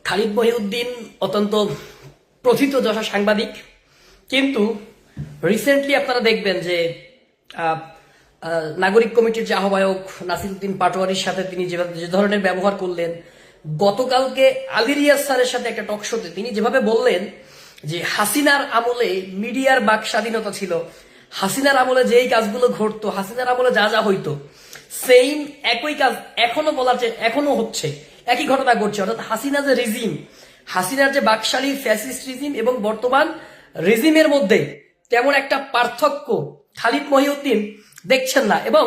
খালিদ মহিউদ্দিন অত্যন্ত প্রথিতযশা সাংবাদিক, কিন্তু রিসেন্টলি আপনারা দেখবেন যে নাগরিক কমিটির যে আহ্বায়ক নাসিরউদ্দিন পাটোয়ারির সাথে তিনি যে ধরনের ব্যবহার করলেন, গতকালকে আলী রিয়াজ স্যারের সাথে একটা টক শোতে তিনি যেভাবে বললেন যে হাসিনার আমলে মিডিয়ার বাক স্বাধীনতা ছিল, হাসিনার আমলে যেই কাজগুলো ঘটতো, হাসিনার আমলে যা যা হইতো, সেম একই কাজ এখনো বলার যে এখনো হচ্ছে, একই ঘটনা ঘটছে। অর্থাৎ হাসিনা যে রিজিম, হাসিনার যে বাকশালী ফ্যাসিস্ট রিজিম এবং বর্তমান রিজিমের মধ্যে তেমন একটা পার্থক্য খালিদ মহিউদ্দিন দেখছেন না। এবং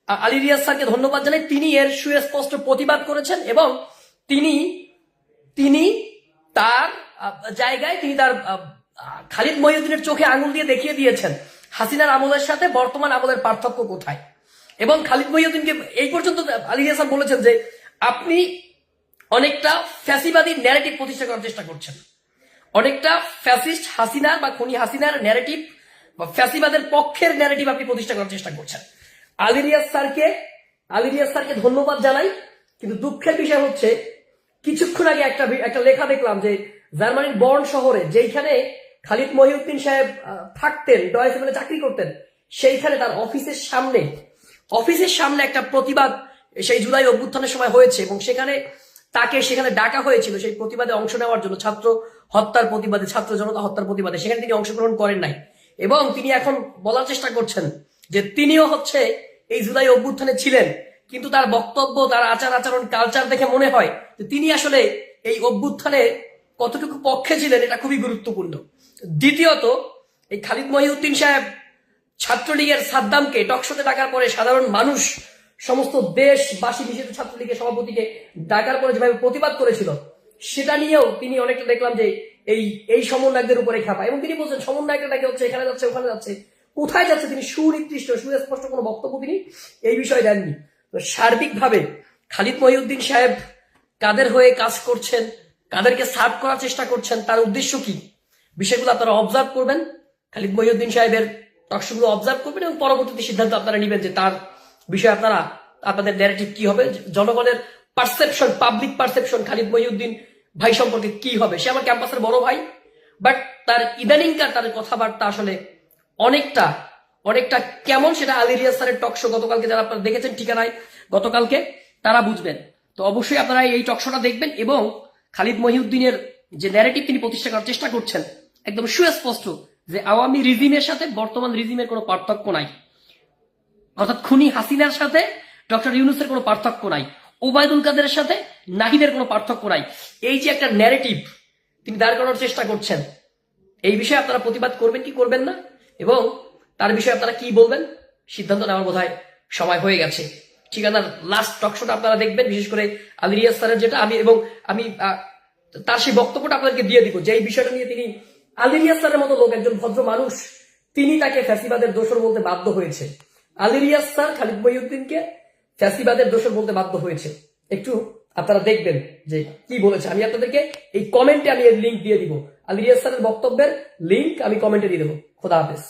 আলী রিয়াজ স্যারকে ধন্যবাদ জানাই, তিনি এর সুস্পষ্ট প্রতিবাদ করেছেন এবং তিনি তিনি তার জায়গায় তিনি তার খালিদ মহিউদ্দিনের চোখে আঙুল দিয়ে দেখিয়ে দিয়েছেন হাসিনার আমলের সাথে বর্তমান আমলের পার্থক্য কোথায়। এবং খালিদ মহিউদ্দিনকে এই পর্যন্ত আলী রিয়াজ স্যার বলেছেন যে আপনি অনেকটা ফ্যাসিবাদী ন্যারেটিভ প্রতিষ্ঠা করার চেষ্টা করছেন, অনেকটা ফ্যাসিস্ট হাসিনার বা খুনি হাসিনার ন্যারেটিভ বা ফ্যাসিবাদের পক্ষের ন্যারেটিভ আপনি প্রতিষ্ঠা করার চেষ্টা করছেন। আলী রিয়াজ স্যারকে ধন্যবাদ জানাই, কিন্তু দুঃখের বিষয় হচ্ছে কিছুক্ষণ আগে একটা লেখা দেখলাম যে জার্মানির বর্ন শহরে যেখানে খালিদ মহিউদ্দিন সাহেব থাকতেন, ডয়েসেভেলে চাকরি করতেন, সেইখানে তার অফিসের সামনে একটা প্রতিবাদ সেই জুলাই অভ্যুত্থানের সময় হয়েছে এবং সেখানে ডাকা হয়েছিল সেই প্রতিবাদে অংশ নেওয়ার জন্য, ছাত্র হত্যার প্রতিবাদে, ছাত্র জনতা হত্যার প্রতিবাদে। সেখানে তিনি অংশগ্রহণ করেন নাই এবং তিনি এখন বলার চেষ্টা করছেন যে তিনিও এই জুলাই অভ্যুত্থানে ছিলেন, কিন্তু তার বক্তব্য, তার আচার আচরণ, কালচার দেখে মনে হয় যে তিনি আসলে এই অভ্যুত্থানে কতটুকু পক্ষে ছিলেন, এটা খুবই গুরুত্বপূর্ণ। দ্বিতীয়ত, এই খালিদ মহিউদ্দিন সাহেব ছাত্রলীগের সাদ্দামকে টকশোতে ডাকার পরে সাধারণ মানুষ, সমস্ত দেশবাসী, বিশেষ ছাত্রলীগের সভাপতিকে ডাকার পরে যেভাবে প্রতিবাদ করেছিল, সেটা নিয়েও তিনি অনেকটা দেখলাম যে এই সমন্বয়কদের উপরে খাপা। এবং তিনি বলছেন সমন্বয়করা ডাকে হচ্ছে, এখানে যাচ্ছে, ওখানে যাচ্ছে, কোথায় যাচ্ছে তিনি সুনির্দিষ্ট সুস্পষ্ট কোনো বক্তব্য তিনি এই বিষয়ে দেননি। তো সার্বিকভাবে খালিদ মহিউদ্দিন সাহেব কাদের হয়ে কাজ করছেন, কাদেরকে সার্ভ করার চেষ্টা করছেন, তার উদ্দেশ্য কি, বিষয়গুলো আপনারা অবজার্ভ করবেন, খালিদ মহিউদ্দিন সাহেবের টকশোগুলো অবজার্ভ করবেন এবং পরবর্তীতে সিদ্ধান্ত আপনারা নেবেন যে তার বিষয়ে আপনাদের ন্যারেটিভ কি হবে, জনগণের perception, public perception Khalid Mohiuddin ভাই সম্পর্কে কি হবে। সে আমার ক্যাম্পাসের বড় ভাই, বাট তার ইদানিংকার তার কথাবার্তা আসলে অনেকটা কেমন, সেটা আলী রিয়াজ স্যারের টকশো গতকালকে যারা আপনারা দেখেছেন ঠিকানায় গতকালকে, তারা বুঝবেন। তো অবশ্যই আপনারা এই টকশোটা দেখবেন এবং খালিদ মহিউদ্দিনের যে ন্যারেটিভ তিনি প্রতিষ্ঠা করার চেষ্টা করছেন একদম সুস্পষ্ট যে আওয়ামী রিজিমের সাথে বর্তমান রিজিমের কোনো পার্থক্য নাই, অর্থাৎ খুনি হাসিনার সাথে ডক্টর ইউনূসের কোনো পার্থক্য নাই, ওবায়দুল কাদেরের সাথে নাহিদের কোনো পার্থক্য নাই। এই যে একটা ন্যারেটিভ তিনি দাঁড় করানোর চেষ্টা করছেন, এই বিষয়ে আপনারা প্রতিবাদ করবেন কি করবেন না এবং তার বিষয়ে আপনারা কি বলবেন, সিদ্ধান্ত নেওয়ার বোধহয় সময় হয়ে গেছে। ঠিকানার লাস্ট টকশোটা আপনারা দেখবেন, বিশেষ করে আলী রিয়াজ স্যারের যেটা, আমি তার সেই বক্তব্যটা আপনাদেরকে দিয়ে দিব যে এই বিষয়টা নিয়ে তিনি, আলী রিয়াজ স্যারের মতো লোক, একজন ভদ্র মানুষ, তিনি তাকে ফ্যাসিবাদের দোষর বলতে বাধ্য হয়েছে। আলী রিয়াজ স্যার খালিদ মহিউদ্দিনকে ফ্যাসিবাদের দোষর বলতে বাধ্য হয়েছে। একটু আপনারা দেখবেন যে কি বলেছে। আমি আপনাদেরকে এই কমেন্টে আমি এর লিঙ্ক দিয়ে দিব, আলী রিয়াজ স্যারের বক্তব্যের লিঙ্ক আমি কমেন্টে দিয়ে দেবো। খোদা হাফেজ।